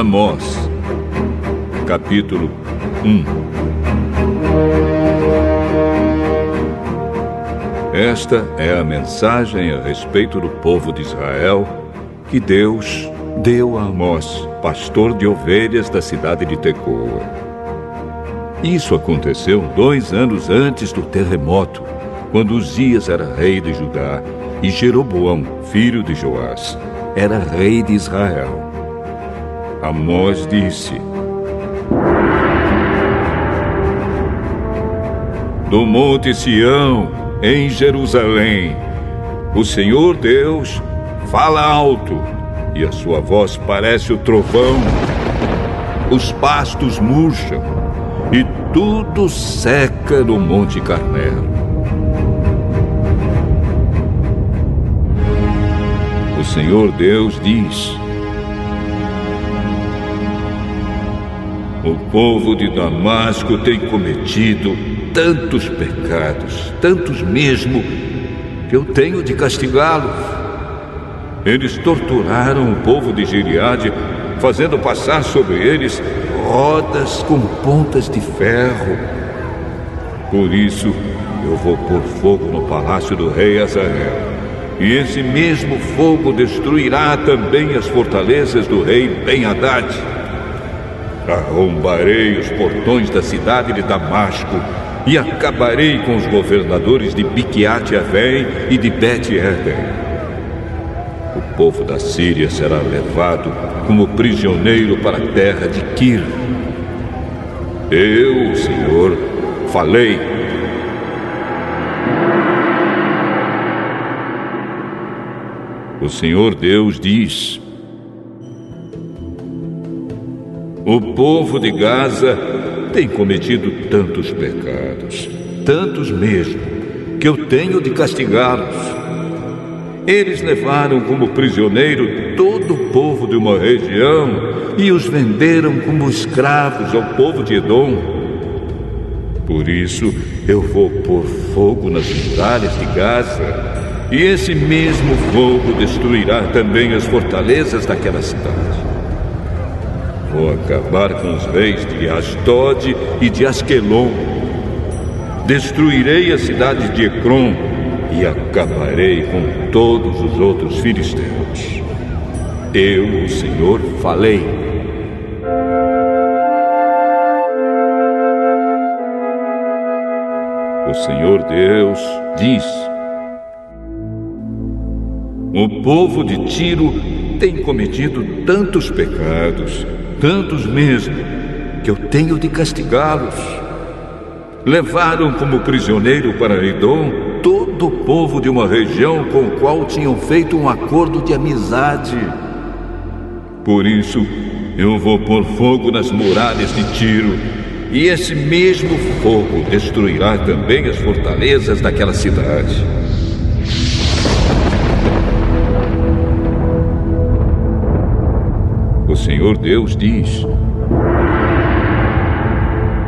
Amós, capítulo 1. Esta é a mensagem a respeito do povo de Israel que Deus deu a Amós, pastor de ovelhas da cidade de Tecoa. Isso aconteceu 2 anos antes do terremoto, quando Uzias era rei de Judá e Jeroboão, filho de Joás, era rei de Israel. Amós disse: do monte Sião, em Jerusalém, o Senhor Deus fala alto, e a sua voz parece o trovão. Os pastos murcham, e tudo seca no Monte Carmelo. O Senhor Deus diz: o povo de Damasco tem cometido tantos pecados, tantos mesmo, que eu tenho de castigá-los. Eles torturaram o povo de Gileade, fazendo passar sobre eles rodas com pontas de ferro. Por isso, eu vou pôr fogo no palácio do rei Hazael, e esse mesmo fogo destruirá também as fortalezas do rei Ben-Hadad. Arrombarei os portões da cidade de Damasco e acabarei com os governadores de Biquiate-Avém e de Bet-Eden. O povo da Síria será levado como prisioneiro para a terra de Quir. Eu, o Senhor, falei. O Senhor Deus diz: o povo de Gaza tem cometido tantos pecados, tantos mesmo, que eu tenho de castigá-los. Eles levaram como prisioneiro todo o povo de uma região e os venderam como escravos ao povo de Edom. Por isso, eu vou pôr fogo nas muralhas de Gaza, e esse mesmo fogo destruirá também as fortalezas daquela cidade. Vou acabar com os reis de Asdod e de Asquelon. Destruirei a cidade de Ecrom e acabarei com todos os outros filisteus. Eu, o Senhor, falei. O Senhor Deus diz: o povo de Tiro tem cometido tantos pecados, tantos mesmo, que eu tenho de castigá-los. Levaram como prisioneiro para Edom todo o povo de uma região com o qual tinham feito um acordo de amizade. Por isso, eu vou pôr fogo nas muralhas de Tiro, e esse mesmo fogo destruirá também as fortalezas daquela cidade. O Senhor Deus diz: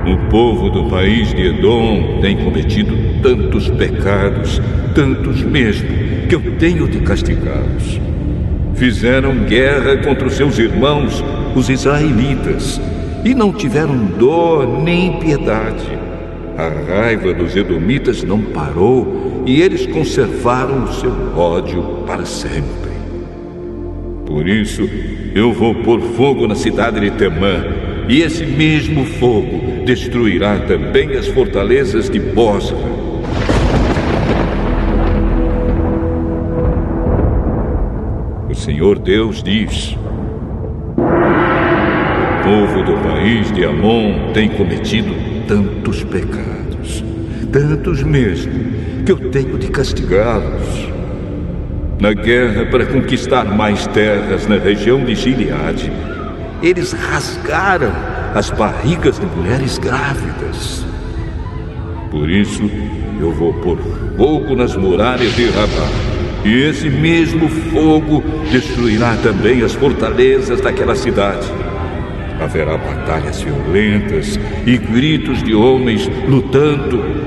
o povo do país de Edom tem cometido tantos pecados, tantos mesmo, que eu tenho de castigá-los. Fizeram guerra contra os seus irmãos, os israelitas, e não tiveram dó nem piedade. A raiva dos edomitas não parou, e eles conservaram o seu ódio para sempre. Por isso, eu vou pôr fogo na cidade de Temã, e esse mesmo fogo destruirá também as fortalezas de Bosra. O Senhor Deus diz: o povo do país de Amon tem cometido tantos pecados, tantos mesmo, que eu tenho de castigá-los. Na guerra para conquistar mais terras na região de Gileade, eles rasgaram as barrigas de mulheres grávidas. Por isso, eu vou pôr fogo nas muralhas de Rabá, e esse mesmo fogo destruirá também as fortalezas daquela cidade. Haverá batalhas violentas e gritos de homens lutando.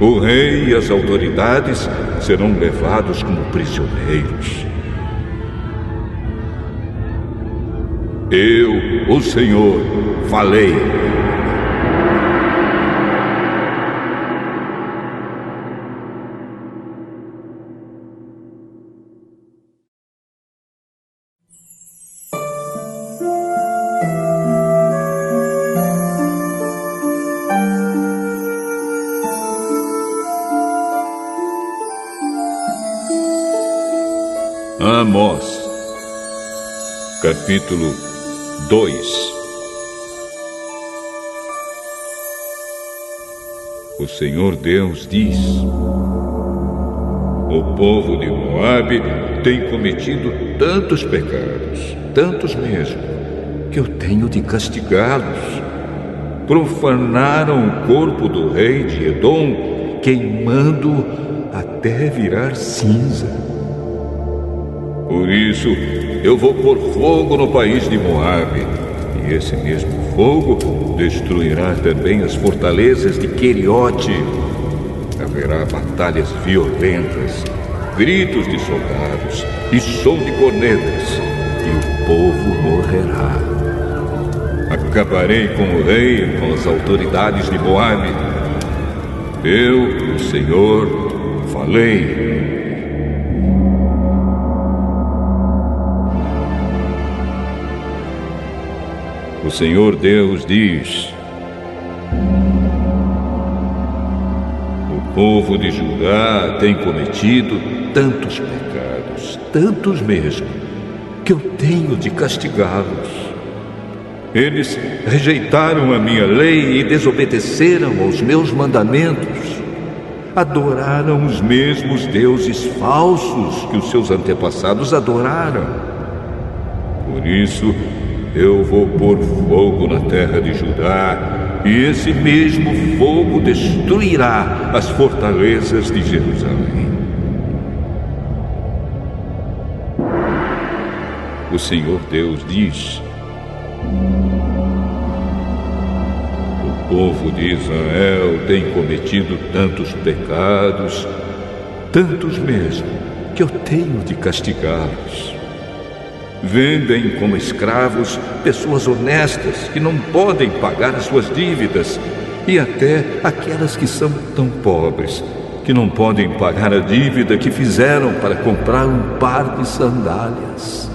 O rei e as autoridades serão levados como prisioneiros. Eu, o Senhor, falei. Amós, capítulo 2. O Senhor Deus diz: o povo de Moabe tem cometido tantos pecados, tantos mesmo, que eu tenho de castigá-los. Profanaram o corpo do rei de Edom, queimando até virar cinza. Por isso, eu vou pôr fogo no país de Moabe, e esse mesmo fogo destruirá também as fortalezas de Queriote. Haverá batalhas violentas, gritos de soldados e som de cornetas, e o povo morrerá. Acabarei com o rei e com as autoridades de Moabe. Eu, o Senhor, falei. O Senhor Deus diz: o povo de Judá tem cometido tantos pecados, tantos mesmo, que eu tenho de castigá-los. Eles rejeitaram a minha lei e desobedeceram aos meus mandamentos. Adoraram os mesmos deuses falsos que os seus antepassados adoraram. Por isso, eu vou pôr fogo na terra de Judá, e esse mesmo fogo destruirá as fortalezas de Jerusalém. O Senhor Deus diz: o povo de Israel tem cometido tantos pecados, tantos mesmo, que eu tenho de castigá-los. Vendem como escravos pessoas honestas que não podem pagar as suas dívidas, e até aquelas que são tão pobres que não podem pagar a dívida que fizeram para comprar um par de sandálias.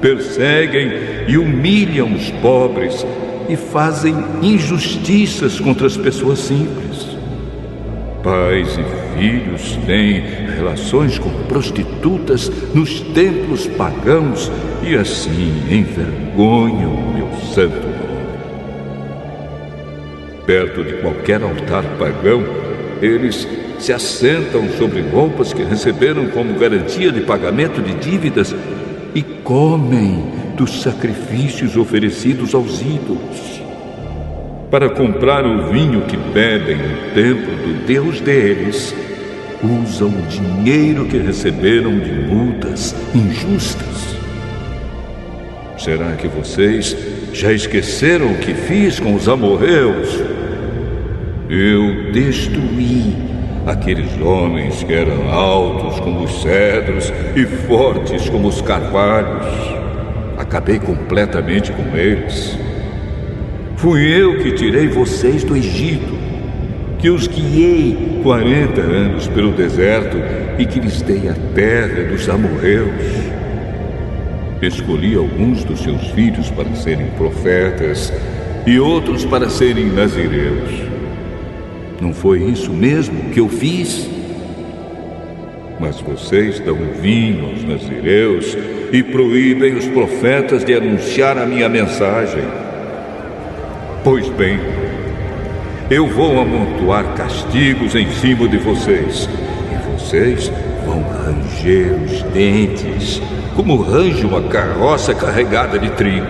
Perseguem e humilham os pobres e fazem injustiças contra as pessoas simples. Pais e filhos têm relações com prostitutas nos templos pagãos e assim envergonham o meu santo nome. Perto de qualquer altar pagão, eles se assentam sobre roupas que receberam como garantia de pagamento de dívidas e comem dos sacrifícios oferecidos aos ídolos. Para comprar o vinho que bebem no templo do Deus deles, usam o dinheiro que receberam de multas injustas. Será que vocês já esqueceram o que fiz com os amorreus? Eu destruí aqueles homens que eram altos como os cedros e fortes como os carvalhos. Acabei completamente com eles. Fui eu que tirei vocês do Egito, que os guiei 40 anos pelo deserto e que lhes dei a terra dos amorreus. Escolhi alguns dos seus filhos para serem profetas e outros para serem nazireus. Não foi isso mesmo que eu fiz? Mas vocês dão vinho aos nazireus e proíbem os profetas de anunciar a minha mensagem. Pois bem, eu vou amontoar castigos em cima de vocês, e vocês vão ranger os dentes, como range uma carroça carregada de trigo.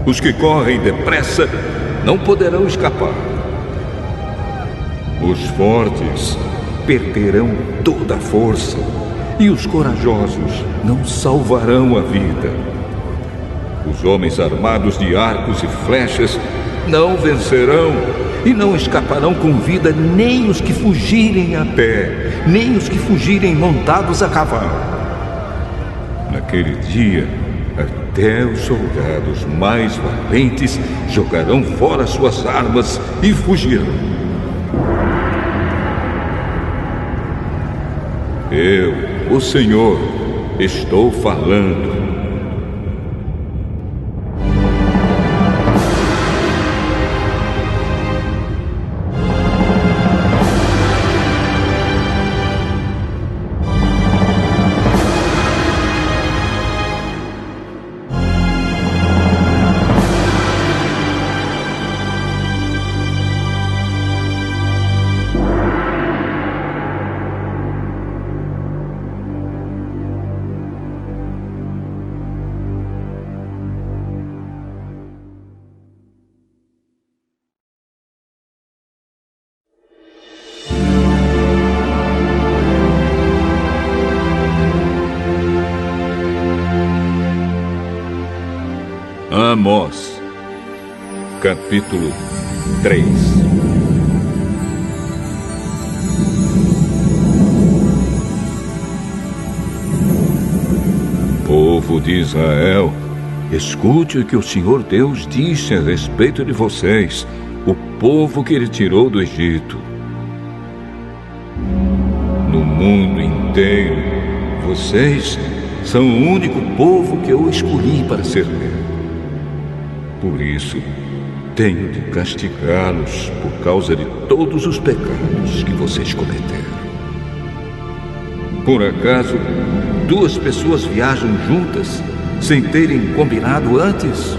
Os que correm depressa não poderão escapar. Os fortes perderão toda a força, e os corajosos não salvarão a vida. Os homens armados de arcos e flechas não vencerão e não escaparão com vida nem os que fugirem a pé, nem os que fugirem montados a cavalo. Naquele dia, a Até os soldados mais valentes jogarão fora suas armas e fugirão. Eu, o Senhor, estou falando. Amós, capítulo 3. Povo de Israel, escute o que o Senhor Deus disse a respeito de vocês, o povo que Ele tirou do Egito. No mundo inteiro, vocês são o único povo que eu escolhi para servir. Por isso, tenho de castigá-los por causa de todos os pecados que vocês cometeram. Por acaso, duas pessoas viajam juntas sem terem combinado antes?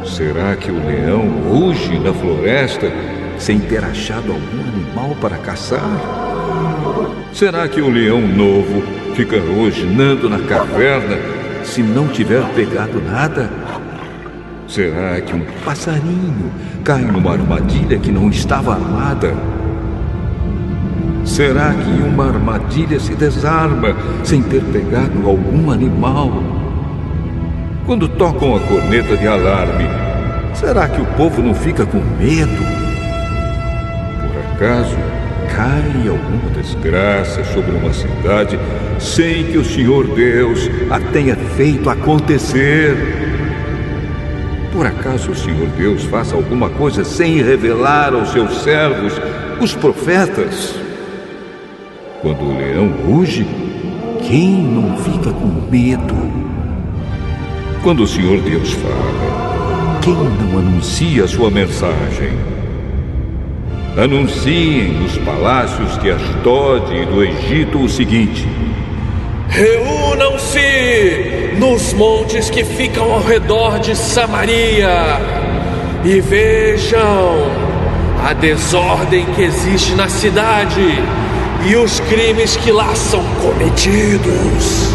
Será que o leão ruge na floresta sem ter achado algum animal para caçar? Será que o leão novo fica rosnando na caverna se não tiver pegado nada? Será que um passarinho cai numa armadilha que não estava armada? Será que uma armadilha se desarma sem ter pegado algum animal? Quando tocam a corneta de alarme, será que o povo não fica com medo? Por acaso, cai alguma desgraça sobre uma cidade sem que o Senhor Deus a tenha feito acontecer? Por acaso o Senhor Deus faça alguma coisa sem revelar aos seus servos, os profetas? Quando o leão ruge, quem não fica com medo? Quando o Senhor Deus fala, quem não anuncia a sua mensagem? Anunciem nos palácios de Asdod e do Egito o seguinte: reúnam-se nos montes que ficam ao redor de Samaria e vejam a desordem que existe na cidade e os crimes que lá são cometidos.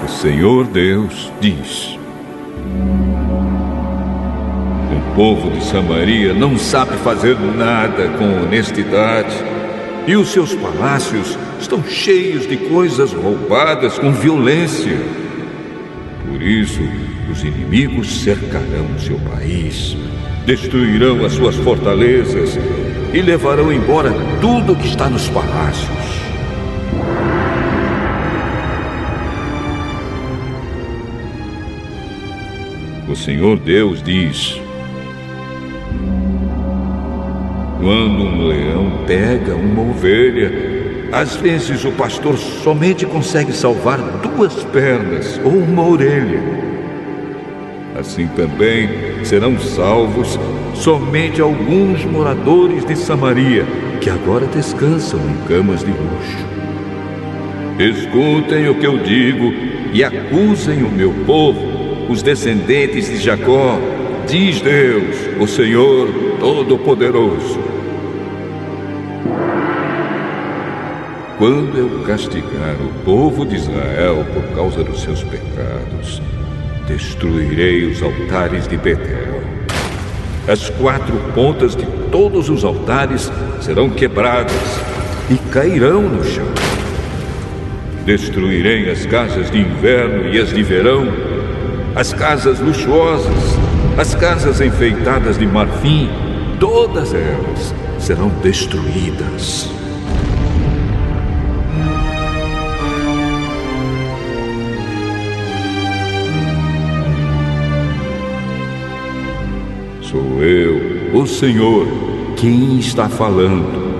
O Senhor Deus diz: o povo de Samaria não sabe fazer nada com honestidade, e os seus palácios estão cheios de coisas roubadas com violência. Por isso, os inimigos cercarão o seu país, destruirão as suas fortalezas e levarão embora tudo que está nos palácios. O Senhor Deus diz: quando um leão pega uma ovelha, às vezes o pastor somente consegue salvar 2 pernas ou uma orelha. Assim também serão salvos somente alguns moradores de Samaria, que agora descansam em camas de luxo. Escutem o que eu digo e acusem o meu povo, os descendentes de Jacó, diz Deus, o Senhor Todo-Poderoso. Quando eu castigar o povo de Israel por causa dos seus pecados, destruirei os altares de Betel. As 4 pontas de todos os altares serão quebradas e cairão no chão. Destruirei as casas de inverno e as de verão, as casas luxuosas, as casas enfeitadas de marfim, todas elas serão destruídas. Sou eu, o Senhor, quem está falando.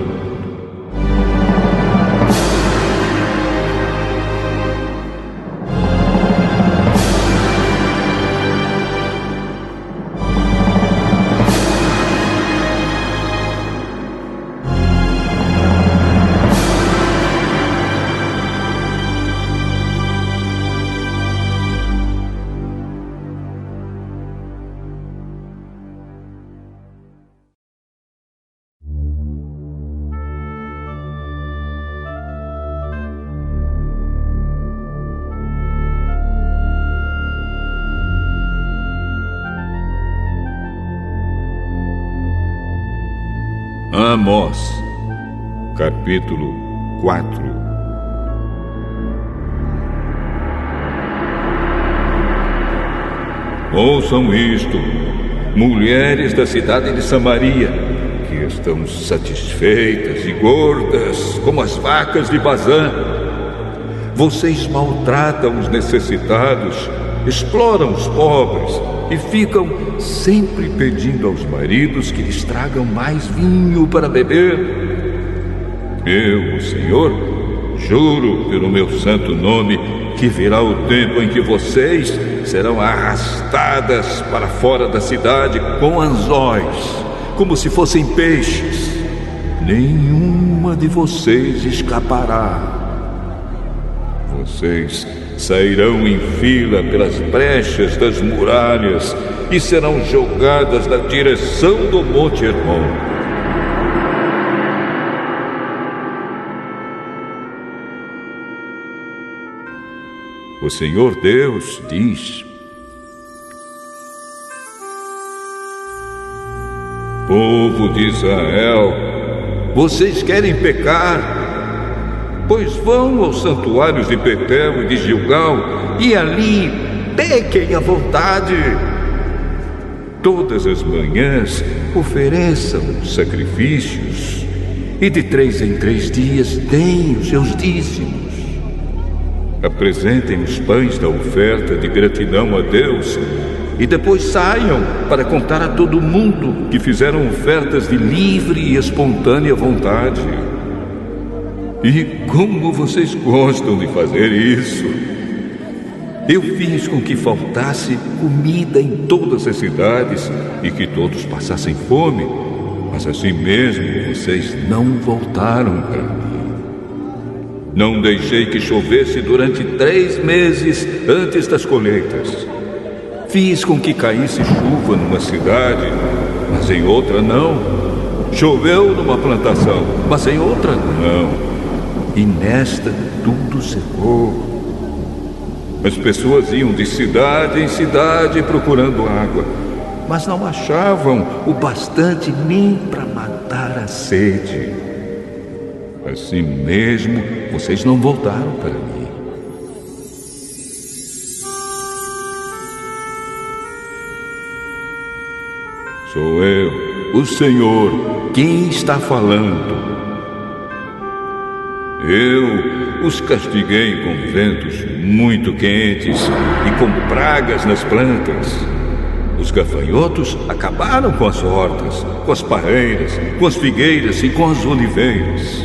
Amós, capítulo 4. Ouçam isto, mulheres da cidade de Samaria, que estão satisfeitas e gordas como as vacas de Bazã. Vocês maltratam os necessitados, exploram os pobres e ficam sempre pedindo aos maridos que lhes tragam mais vinho para beber. Eu, o Senhor, juro pelo meu santo nome que virá o tempo em que vocês serão arrastadas para fora da cidade com anzóis, como se fossem peixes. Nenhuma de vocês escapará. Vocês sairão em fila pelas brechas das muralhas e serão jogadas na direção do Monte Hermon. O Senhor Deus diz: povo de Israel, vocês querem pecar? Pois vão aos santuários de Betel e de Gilgal e ali pequem à vontade. Todas as manhãs ofereçam sacrifícios e de 3 em 3 dias deem os seus dízimos. Apresentem os pães da oferta de gratidão a Deus e depois saiam para contar a todo mundo que fizeram ofertas de livre e espontânea vontade. E como vocês gostam de fazer isso! Eu fiz com que faltasse comida em todas as cidades e que todos passassem fome, mas assim mesmo vocês não voltaram para mim. Não deixei que chovesse durante 3 meses antes das colheitas. Fiz com que caísse chuva numa cidade, mas em outra não. Choveu numa plantação, mas em outra não. E nesta tudo secou. As pessoas iam de cidade em cidade procurando água, mas não achavam o bastante nem para matar a sede. Assim mesmo, vocês não voltaram para mim. Sou eu, o Senhor, quem está falando. Eu os castiguei com ventos muito quentes e com pragas nas plantas. Os gafanhotos acabaram com as hortas, com as parreiras, com as figueiras e com as oliveiras.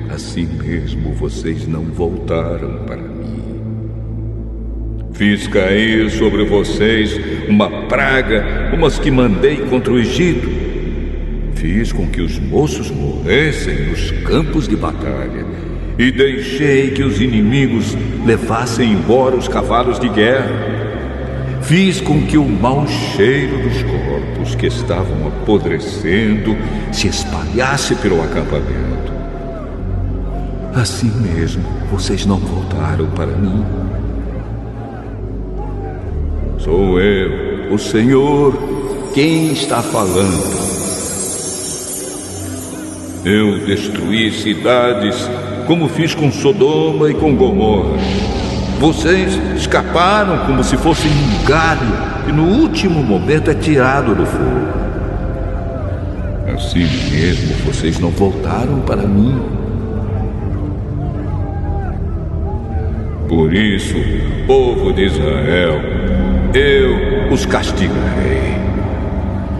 Assim mesmo vocês não voltaram para mim. Fiz cair sobre vocês uma praga como as que mandei contra o Egito. Fiz com que os moços morressem nos campos de batalha e deixei que os inimigos levassem embora os cavalos de guerra. Fiz com que o mau cheiro dos corpos que estavam apodrecendo se espalhasse pelo acampamento. Assim mesmo, vocês não voltaram para mim. Sou eu, o Senhor, quem está falando. Eu destruí cidades como fiz com Sodoma e com Gomorra. Vocês escaparam como se fossem um galho que no último momento é tirado do fogo. Assim mesmo vocês não voltaram para mim. Por isso, povo de Israel, eu os castigarei.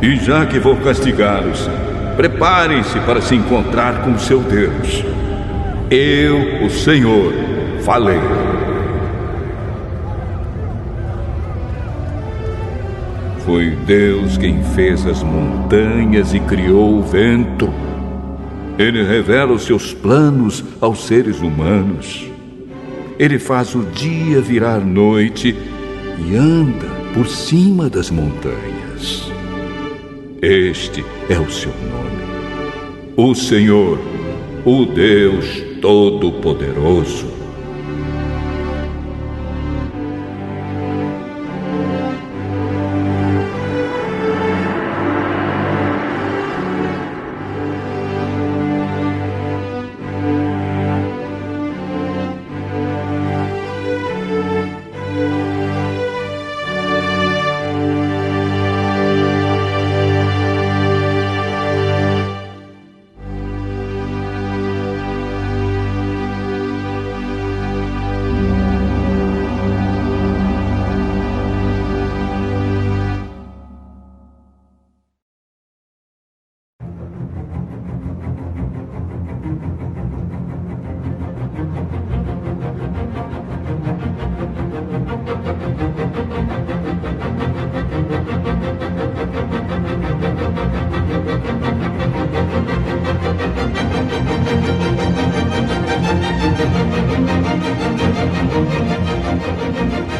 E já que vou castigá-los, preparem-se para se encontrar com seu Deus. Eu, o Senhor, falei. Foi Deus quem fez as montanhas e criou o vento. Ele revela os seus planos aos seres humanos. Ele faz o dia virar noite e anda por cima das montanhas. Este é o seu nome, o Senhor, o Deus Todo-Poderoso.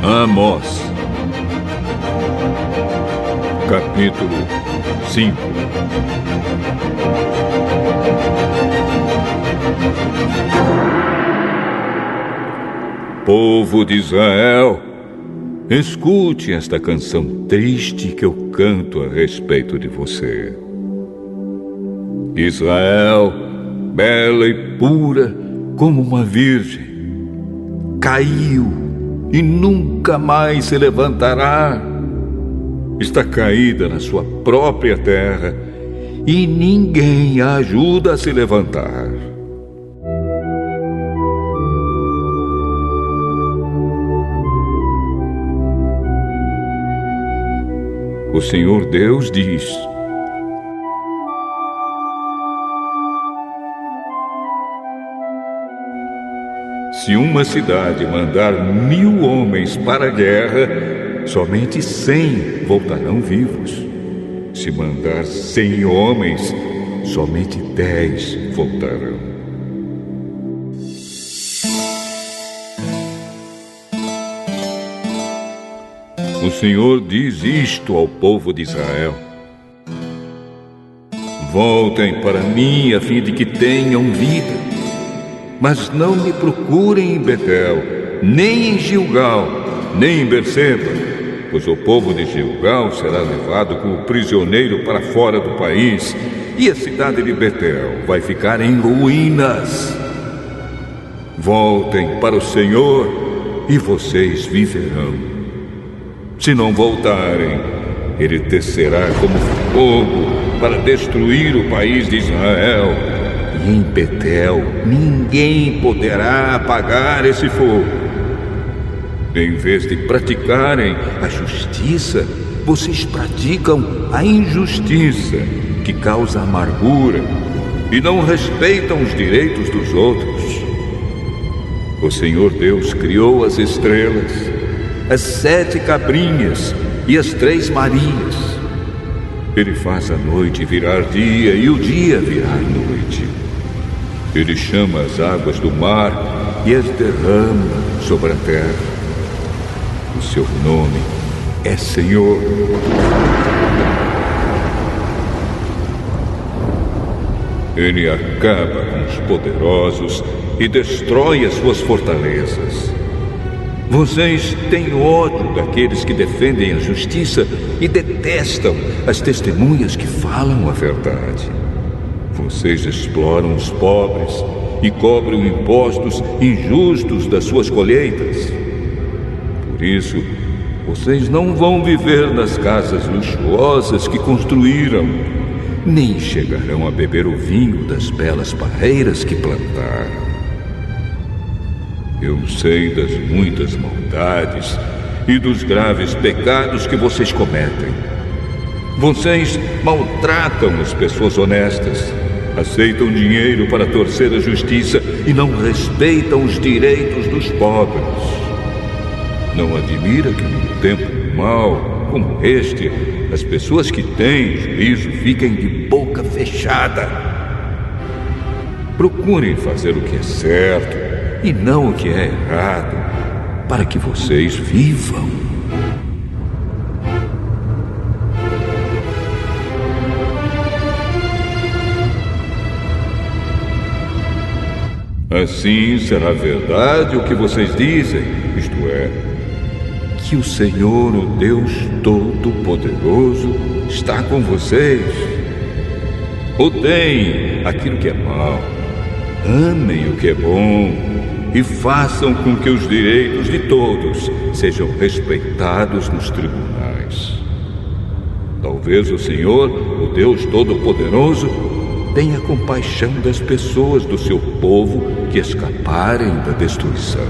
Amós, capítulo 5. Povo de Israel, escute esta canção triste que eu canto a respeito de você. Israel, bela e pura como uma virgem, caiu e nunca mais se levantará. Está caída na sua própria terra e ninguém a ajuda a se levantar. O Senhor Deus diz: se uma cidade mandar 1000 homens para a guerra, somente 100 voltarão vivos. Se mandar 100 homens, somente 10 voltarão. O Senhor diz isto ao povo de Israel: voltem para mim a fim de que tenham vida. Mas não me procurem em Betel, nem em Gilgal, nem em Berseba, pois o povo de Gilgal será levado como prisioneiro para fora do país, e a cidade de Betel vai ficar em ruínas. Voltem para o Senhor e vocês viverão. Se não voltarem, Ele descerá como fogo para destruir o país de Israel. E em Betel ninguém poderá apagar esse fogo. Em vez de praticarem a justiça, vocês praticam a injustiça, que causa amargura, e não respeitam os direitos dos outros. O Senhor Deus criou as estrelas, as 7 cabrinhas e as 3 Marias. Ele faz a noite virar dia e o dia virar noite. Ele chama as águas do mar e as derrama sobre a terra. O seu nome é Senhor. Ele acaba com os poderosos e destrói as suas fortalezas. Vocês têm ódio daqueles que defendem a justiça e detestam as testemunhas que falam a verdade. Vocês exploram os pobres e cobram impostos injustos das suas colheitas. Por isso, vocês não vão viver nas casas luxuosas que construíram, nem chegarão a beber o vinho das belas parreiras que plantaram. Eu sei das muitas maldades e dos graves pecados que vocês cometem. Vocês maltratam as pessoas honestas, aceitam dinheiro para torcer a justiça e não respeitam os direitos dos pobres. Não admira que num tempo mau como este, as pessoas que têm juízo fiquem de boca fechada. Procurem fazer o que é certo e não o que é errado, para que vocês vivam. Assim será verdade o que vocês dizem, isto é, que o Senhor, o Deus Todo-Poderoso, está com vocês. Odeiem aquilo que é mal, amem o que é bom e façam com que os direitos de todos sejam respeitados nos tribunais. Talvez o Senhor, o Deus Todo-Poderoso, tenha compaixão das pessoas do seu povo que escaparem da destruição.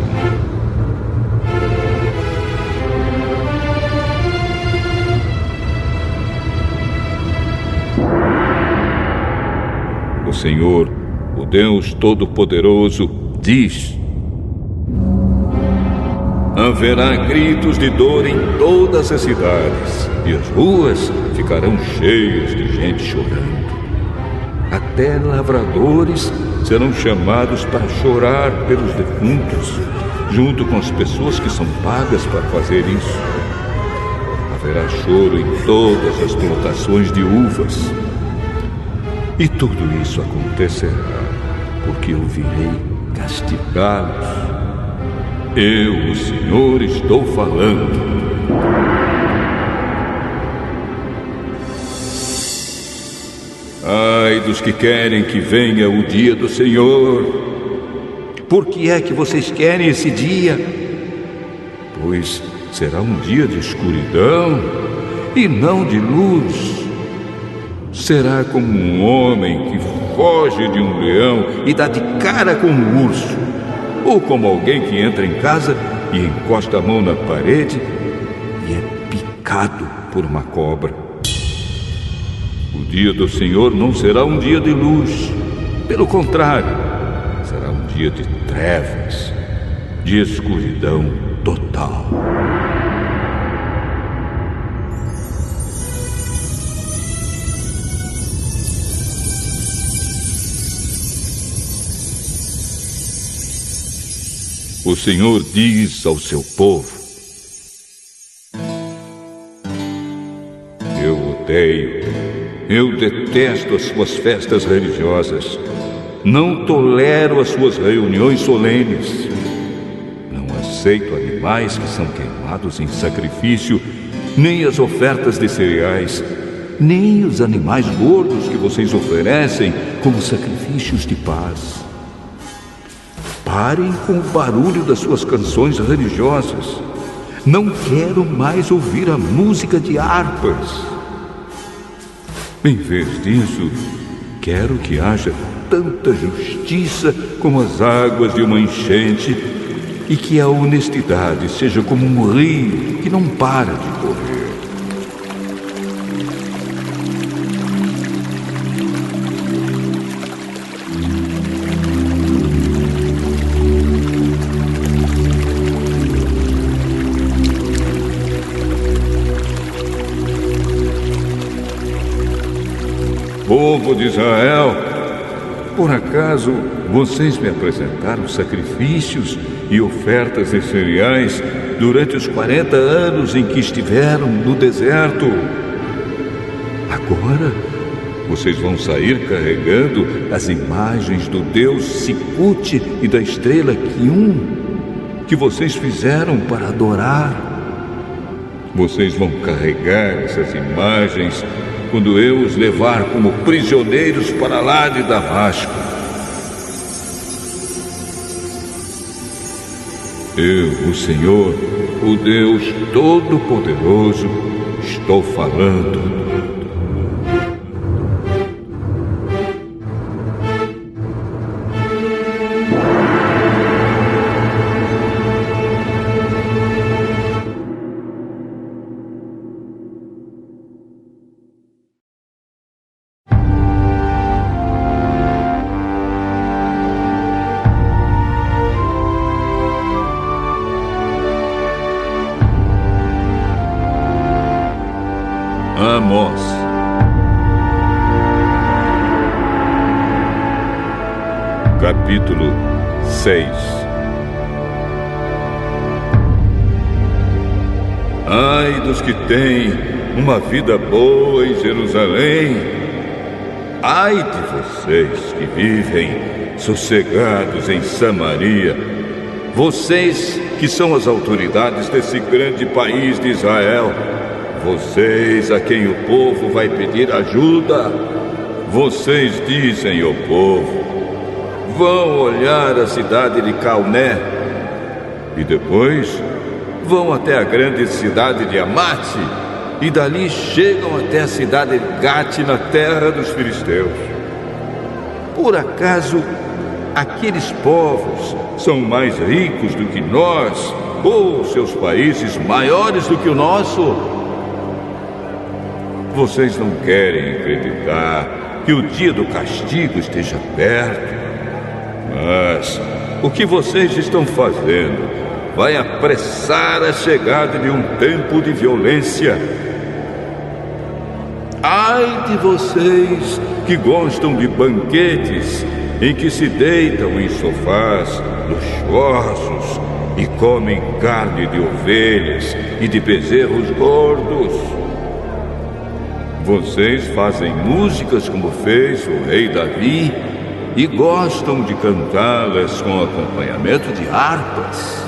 O Senhor, o Deus Todo-Poderoso, diz: haverá gritos de dor em todas as cidades, e as ruas ficarão cheias de gente chorando. Até lavradores serão chamados para chorar pelos defuntos, junto com as pessoas que são pagas para fazer isso. Haverá choro em todas as plantações de uvas. E tudo isso acontecerá porque eu virei castigá-los. Eu, o Senhor, estou falando. Ai dos que querem que venha o dia do Senhor. Por que é que vocês querem esse dia? Pois será um dia de escuridão e não de luz. Será como um homem que foge de um leão e dá de cara com um urso, ou como alguém que entra em casa e encosta a mão na parede e é picado por uma cobra. O dia do Senhor não será um dia de luz. Pelo contrário, será um dia de trevas, de escuridão total. O Senhor diz ao seu povo: eu detesto as suas festas religiosas. Não tolero as suas reuniões solenes. Não aceito animais que são queimados em sacrifício, nem as ofertas de cereais, nem os animais gordos que vocês oferecem como sacrifícios de paz. Parem com o barulho das suas canções religiosas. Não quero mais ouvir a música de harpas. Em vez disso, quero que haja tanta justiça como as águas de uma enchente e que a honestidade seja como um rio que não para de correr. Povo de Israel, por acaso vocês me apresentaram sacrifícios e ofertas de cereais durante os 40 anos em que estiveram no deserto? Agora vocês vão sair carregando as imagens do deus Sicute e da estrela Quium que vocês fizeram para adorar. Vocês vão carregar essas imagens quando eu os levar como prisioneiros para lá de Damasco. Eu, o Senhor, o Deus Todo-Poderoso, estou falando. Amós. Capítulo 6. Ai dos que têm uma vida boa em Jerusalém! Ai de vocês que vivem sossegados em Samaria! Vocês que são as autoridades desse grande país de Israel! Vocês a quem o povo vai pedir ajuda! Vocês dizem ao povo: vão olhar a cidade de Calné e depois vão até a grande cidade de Amate e dali chegam até a cidade de Gate na terra dos filisteus. Por acaso aqueles povos são mais ricos do que nós, ou seus países maiores do que o nosso? Vocês não querem acreditar que o dia do castigo esteja perto? Mas o que vocês estão fazendo vai apressar a chegada de um tempo de violência. Ai de vocês que gostam de banquetes em que se deitam em sofás luxuosos e comem carne de ovelhas e de bezerros gordos. Vocês fazem músicas como fez o rei Davi e gostam de cantá-las com acompanhamento de harpas.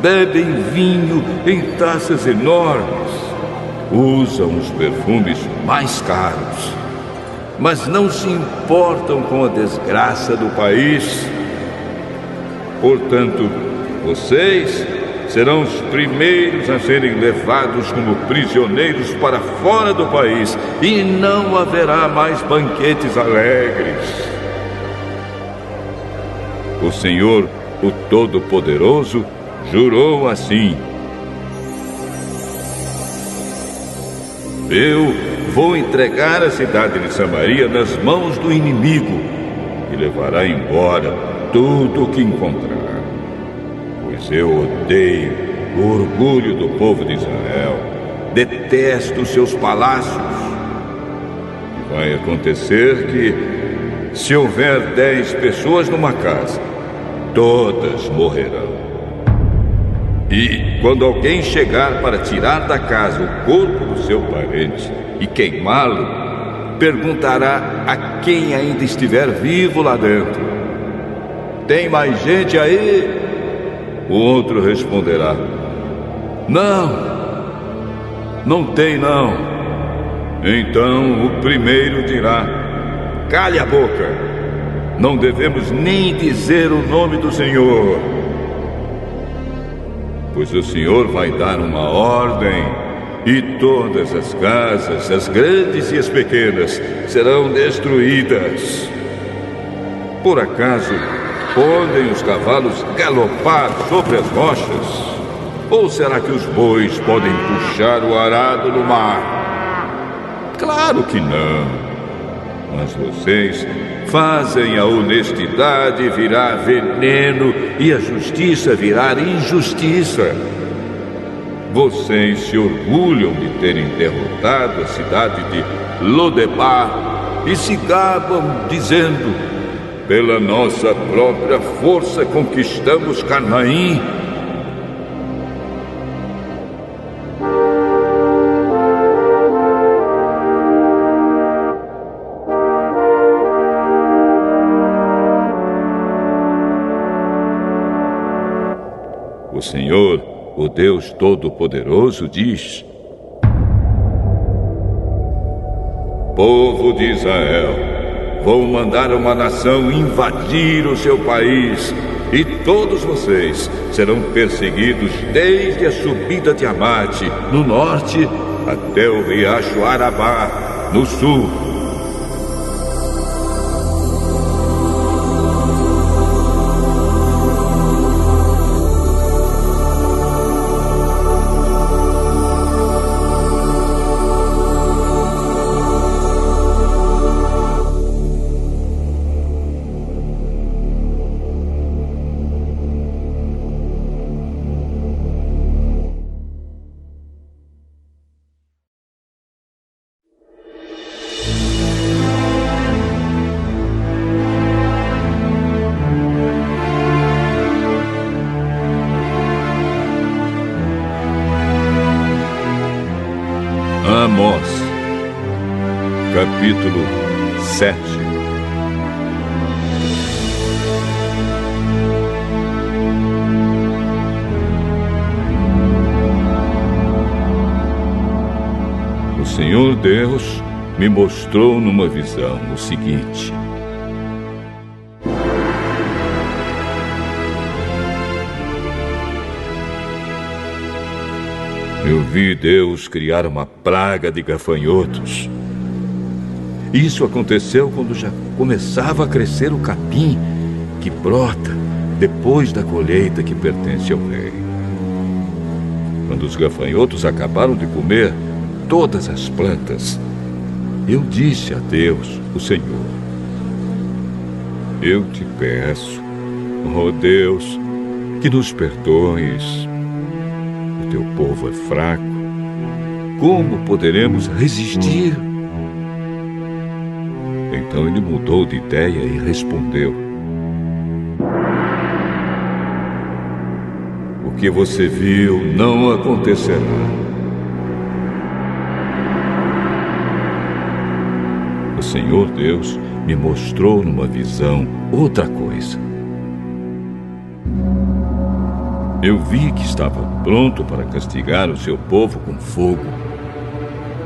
Bebem vinho em taças enormes, usam os perfumes mais caros, mas não se importam com a desgraça do país. Portanto, vocês serão os primeiros a serem levados como prisioneiros para fora do país, e não haverá mais banquetes alegres. O Senhor, o Todo-Poderoso, jurou assim: eu vou entregar a cidade de Samaria nas mãos do inimigo e levará embora tudo o que encontrar. Pois eu odeio o orgulho do povo de Israel, detesto seus palácios. E vai acontecer que, se houver 10 pessoas numa casa, todas morrerão. E quando alguém chegar para tirar da casa o corpo do seu parente e queimá-lo, perguntará a quem ainda estiver vivo lá dentro: tem mais gente aí? O outro responderá: não tem não. Então o primeiro dirá: cale a boca, não devemos nem dizer o nome do Senhor. Pois o Senhor vai dar uma ordem, e todas as casas, as grandes e as pequenas, serão destruídas. Por acaso, podem os cavalos galopar sobre as rochas? Ou será que os bois podem puxar o arado no mar? Claro que não. Mas vocês fazem a honestidade virar veneno e a justiça virar injustiça. Vocês se orgulham de terem derrotado a cidade de Lodebar e se gabam dizendo: pela nossa própria força conquistamos Canaim. O Senhor, o Deus Todo-Poderoso, diz: povo de Israel, vou mandar uma nação invadir o seu país, e todos vocês serão perseguidos desde a subida de Amate, no norte, até o riacho Arabá, no sul. Amós, capítulo 7. O Senhor Deus me mostrou numa visão o seguinte: eu vi Deus criar uma praga de gafanhotos. Isso aconteceu quando já começava a crescer o capim que brota depois da colheita que pertence ao rei. Quando os gafanhotos acabaram de comer todas as plantas, eu disse a Deus, o Senhor: eu te peço, ó Deus, que nos perdoes. O teu povo é fraco. Como poderemos resistir? Então ele mudou de ideia e respondeu: o que você viu não acontecerá. O Senhor Deus me mostrou numa visão outra coisa. Eu vi que estava pronto para castigar o seu povo com fogo.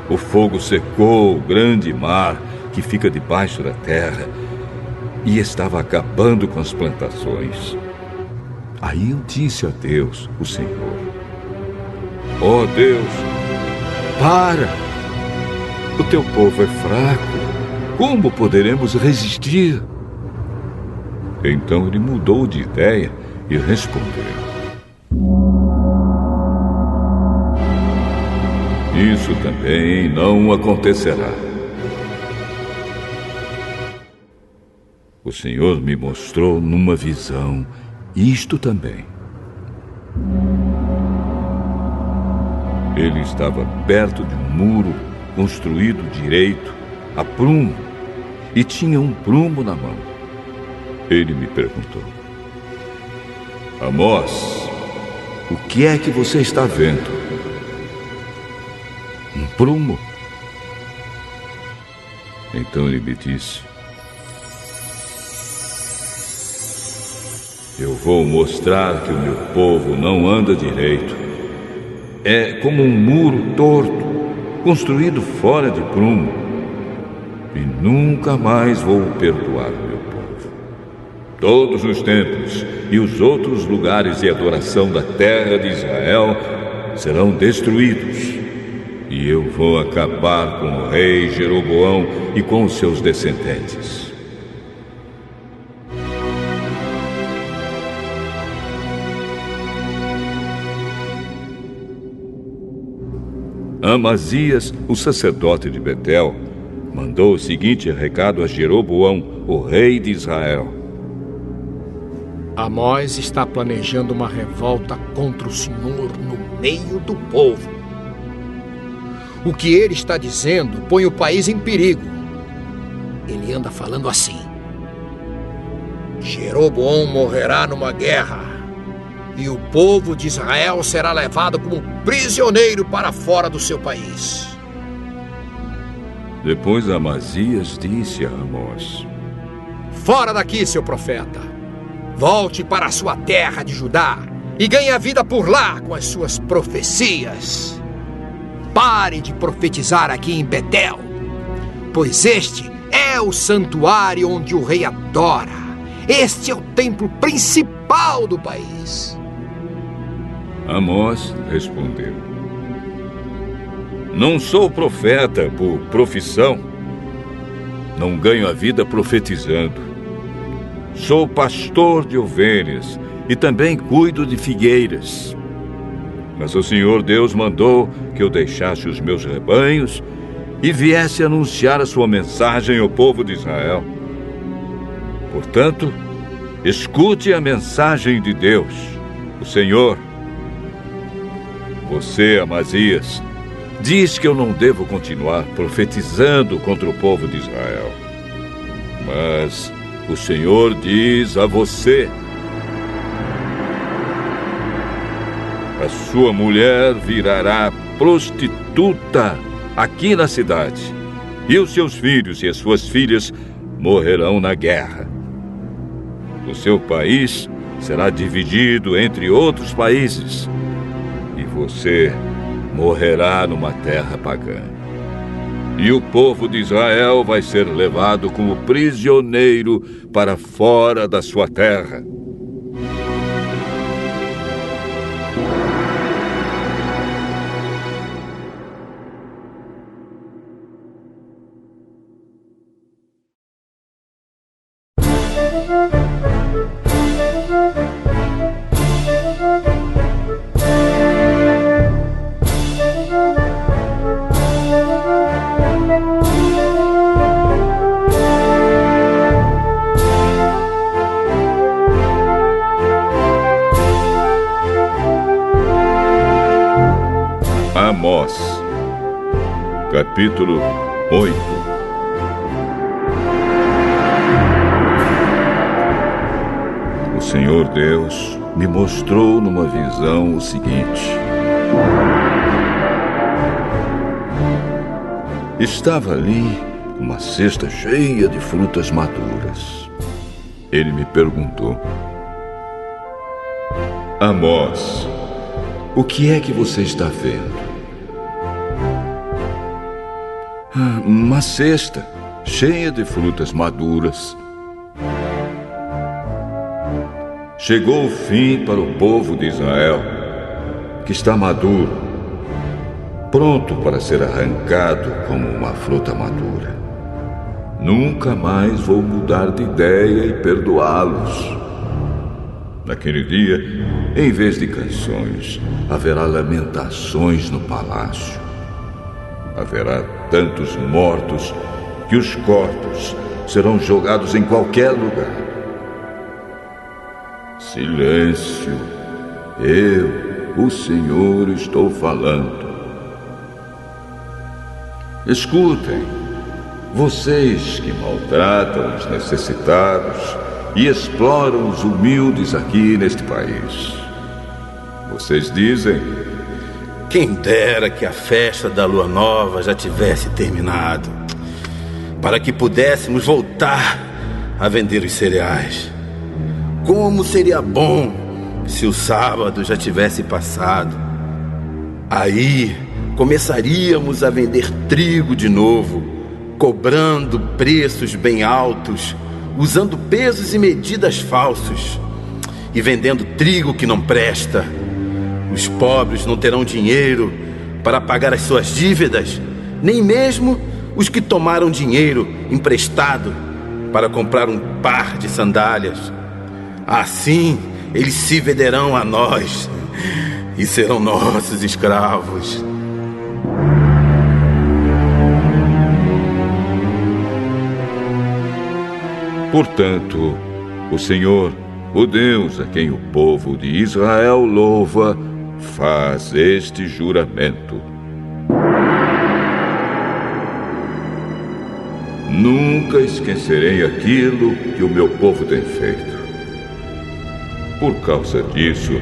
O fogo secou o grande mar que fica debaixo da terra e estava acabando com as plantações. Aí eu disse a Deus, o Senhor: ó Deus, para! O teu povo é fraco. Como poderemos resistir? Então ele mudou de ideia e respondeu: isso também não acontecerá. O Senhor me mostrou numa visão isto também. Ele estava perto de um muro construído direito, a prumo, e tinha um prumo na mão. Ele me perguntou: Amós, o que é que você está vendo? Um prumo. Então ele me disse: eu vou mostrar que o meu povo não anda direito. É como um muro torto, construído fora de prumo. E nunca mais vou perdoar o meu povo. Todos os templos e os outros lugares de adoração da terra de Israel serão destruídos. E eu vou acabar com o rei Jeroboão e com os seus descendentes. Amazias, o sacerdote de Betel, mandou o seguinte recado a Jeroboão, o rei de Israel: Amós está planejando uma revolta contra o Senhor no meio do povo. O que ele está dizendo põe o país em perigo. Ele anda falando assim: Jeroboão morrerá numa guerra, e o povo de Israel será levado como prisioneiro para fora do seu país. Depois Amazias disse a Amós: Fora daqui, seu profeta! Volte para a sua terra de Judá e ganhe a vida por lá com as suas profecias. Pare de profetizar aqui em Betel, pois este é o santuário onde o rei adora. Este é o templo principal do país. Amós respondeu: não sou profeta por profissão. Não ganho a vida profetizando. Sou pastor de ovelhas e também cuido de figueiras. Mas o Senhor Deus mandou que eu deixasse os meus rebanhos e viesse anunciar a sua mensagem ao povo de Israel. Portanto, escute a mensagem de Deus, o Senhor. Você, Amazias, diz que eu não devo continuar profetizando contra o povo de Israel. Mas o Senhor diz a você: a sua mulher virará prostituta aqui na cidade, e os seus filhos e as suas filhas morrerão na guerra. O seu país será dividido entre outros países, e você morrerá numa terra pagã. E o povo de Israel vai ser levado como prisioneiro para fora da sua terra. Amós, capítulo 8. O Senhor Deus me mostrou numa visão o seguinte: estava ali uma cesta cheia de frutas maduras. Ele me perguntou: Amós, o que é que você está vendo? Uma cesta cheia de frutas maduras. Chegou o fim para o povo de Israel, que está maduro, pronto para ser arrancado como uma fruta madura. Nunca mais vou mudar de ideia e perdoá-los. Naquele dia, em vez de canções, haverá lamentações no palácio. Haverá tantos mortos que os corpos serão jogados em qualquer lugar. Silêncio. Eu, o Senhor, estou falando. Escutem, vocês que maltratam os necessitados e exploram os humildes aqui neste país. Vocês dizem: quem dera que a festa da lua nova já tivesse terminado, para que pudéssemos voltar a vender os cereais. Como seria bom se o sábado já tivesse passado. Aí começaríamos a vender trigo de novo, cobrando preços bem altos, usando pesos e medidas falsos e vendendo trigo que não presta. Os pobres não terão dinheiro para pagar as suas dívidas, nem mesmo os que tomaram dinheiro emprestado para comprar um par de sandálias. Assim, eles se venderão a nós e serão nossos escravos. Portanto, o Senhor, o Deus a quem o povo de Israel louva, faz este juramento: nunca esquecerei aquilo que o meu povo tem feito. Por causa disso,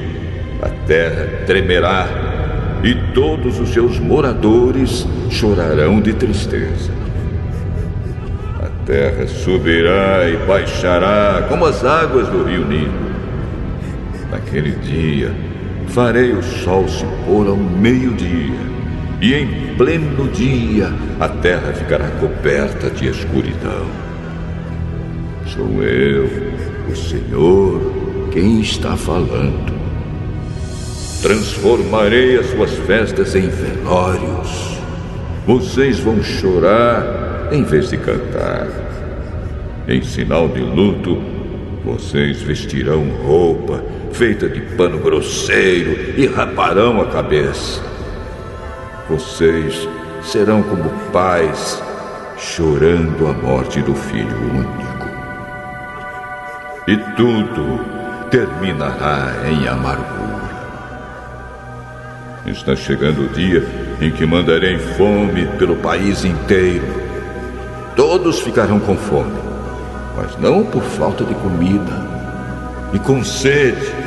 a terra tremerá e todos os seus moradores chorarão de tristeza. A terra subirá e baixará como as águas do rio Nilo. Naquele dia, farei o sol se pôr ao meio-dia, e em pleno dia a terra ficará coberta de escuridão. Sou eu, o Senhor, quem está falando. Transformarei as suas festas em velórios. Vocês vão chorar em vez de cantar. Em sinal de luto, vocês vestirão roupa feita de pano grosseiro e raparão a cabeça. Vocês serão como pais chorando a morte do filho único. E tudo terminará em amargura. Está chegando o dia em que mandarei fome pelo país inteiro. Todos ficarão com fome, mas não por falta de comida, e com sede,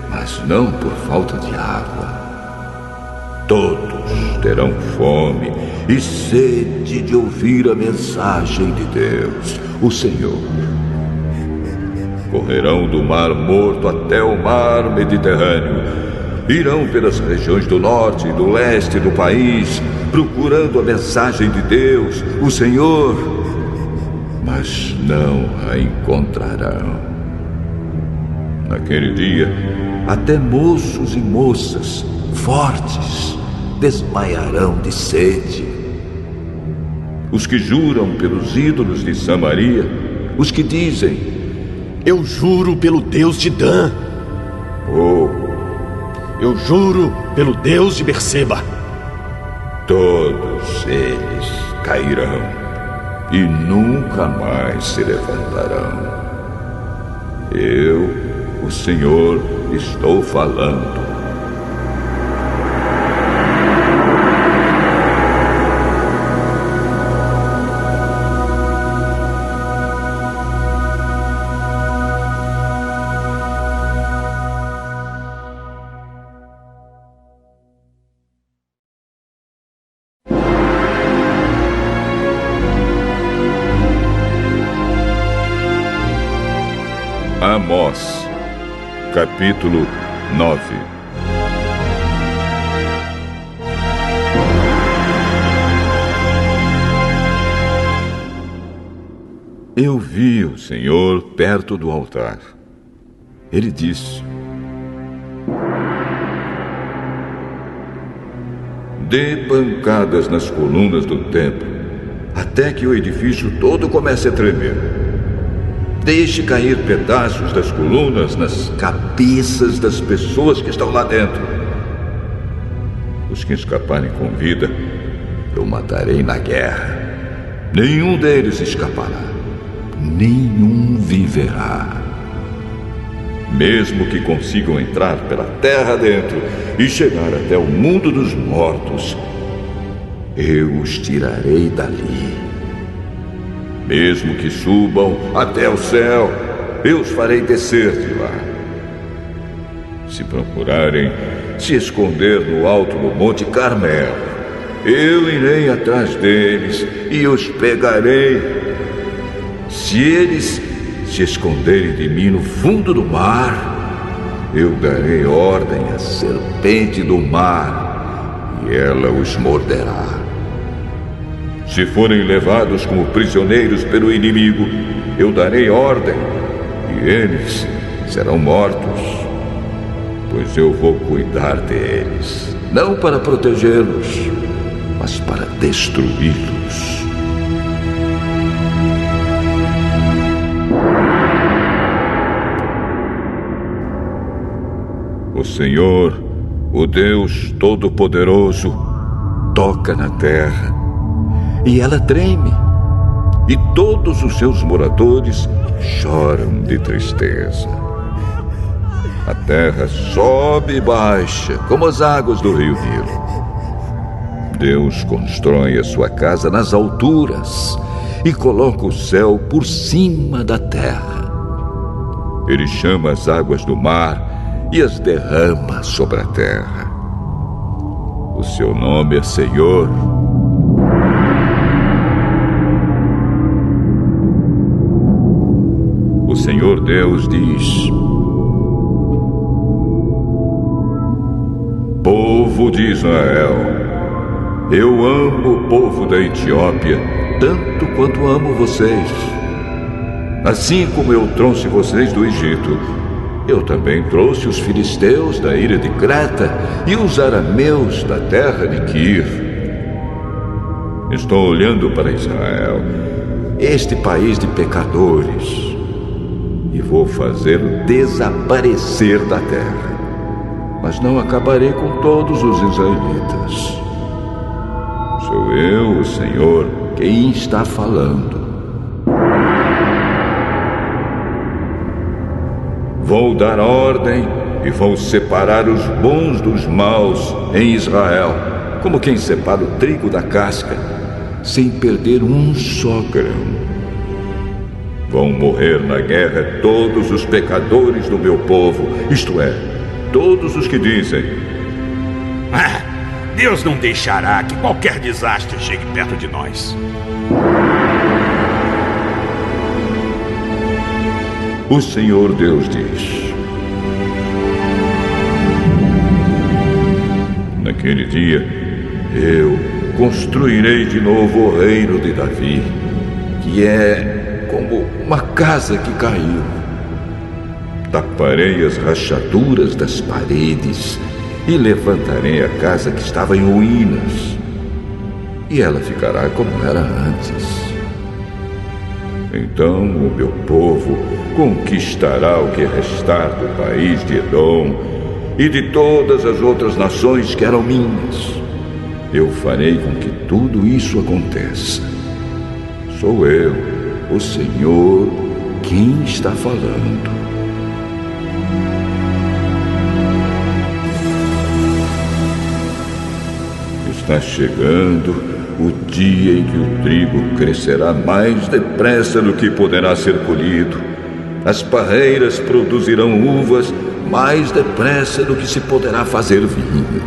mas não por falta de água. Todos terão fome e sede de ouvir a mensagem de Deus, o Senhor. Correrão do Mar Morto até o Mar Mediterrâneo. Irão pelas regiões do norte e do leste do país, procurando a mensagem de Deus, o Senhor, mas não a encontrarão. Naquele dia, até moços e moças fortes desmaiarão de sede. Os que juram pelos ídolos de Samaria, os que dizem: eu juro pelo Deus de Dan. Eu juro pelo Deus de Berseba. Todos eles cairão e nunca mais se levantarão. Eu, o Senhor, estou falando. Amós, capítulo 9. Eu vi o Senhor perto do altar. Ele disse: dê pancadas nas colunas do templo, até que o edifício todo comece a tremer. Deixe cair pedaços das colunas nas cabeças das pessoas que estão lá dentro. Os que escaparem com vida, eu matarei na guerra. Nenhum deles escapará. Nenhum viverá. Mesmo que consigam entrar pela terra dentro e chegar até o mundo dos mortos, eu os tirarei dali. Mesmo que subam até o céu, eu os farei descer de lá. Se procurarem se esconder no alto do Monte Carmelo, eu irei atrás deles e os pegarei. Se eles se esconderem de mim no fundo do mar, eu darei ordem à serpente do mar e ela os morderá. Se forem levados como prisioneiros pelo inimigo, eu darei ordem e eles serão mortos, pois eu vou cuidar deles, não para protegê-los, mas para destruí-los. O Senhor, o Deus Todo-Poderoso, toca na terra e ela treme, e todos os seus moradores choram de tristeza. A terra sobe e baixa como as águas do rio Nilo. Deus constrói a sua casa nas alturas e coloca o céu por cima da terra. Ele chama as águas do mar e as derrama sobre a terra. O seu nome é Senhor. O Senhor Deus diz: povo de Israel, eu amo o povo da Etiópia tanto quanto amo vocês. Assim como eu trouxe vocês do Egito, eu também trouxe os filisteus da ilha de Creta e os arameus da terra de Quir. Estou olhando para Israel, este país de pecadores, e vou fazê-lo desaparecer da terra. Mas não acabarei com todos os israelitas. Sou eu, o Senhor, quem está falando. Vou dar ordem e vou separar os bons dos maus em Israel, como quem separa o trigo da casca, sem perder um só grão. Vão morrer na guerra todos os pecadores do meu povo, isto é, todos os que dizem: Deus não deixará que qualquer desastre chegue perto de nós. O Senhor Deus diz: naquele dia, eu construirei de novo o reino de Davi, que é como uma casa que caiu. Taparei as rachaduras das paredes e levantarei a casa que estava em ruínas, e ela ficará como era antes. Então o meu povo conquistará o que restar do país de Edom e de todas as outras nações que eram minhas. Eu farei com que tudo isso aconteça. Sou eu, o Senhor, quem está falando. Está chegando o dia em que o trigo crescerá mais depressa do que poderá ser colhido. As parreiras produzirão uvas mais depressa do que se poderá fazer vinho.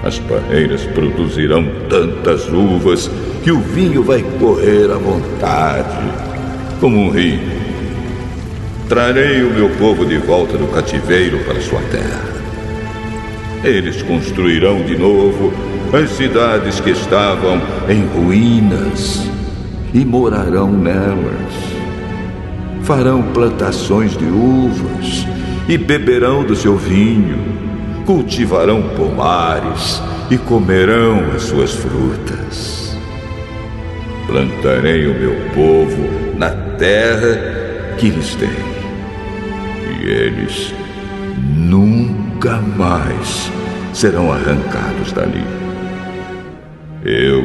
As parreiras produzirão tantas uvas que o vinho vai correr à vontade, como um rio. Trarei o meu povo de volta do cativeiro para sua terra. Eles construirão de novo as cidades que estavam em ruínas e morarão nelas. Farão plantações de uvas e beberão do seu vinho. Cultivarão pomares e comerão as suas frutas. Plantarei o meu povo na terra que lhes dei, e eles nunca mais serão arrancados dali. Eu,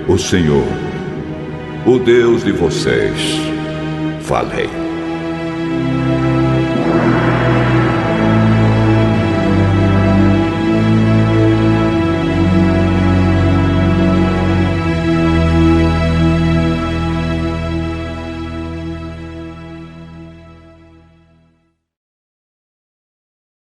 o Senhor, o Deus de vocês, falei.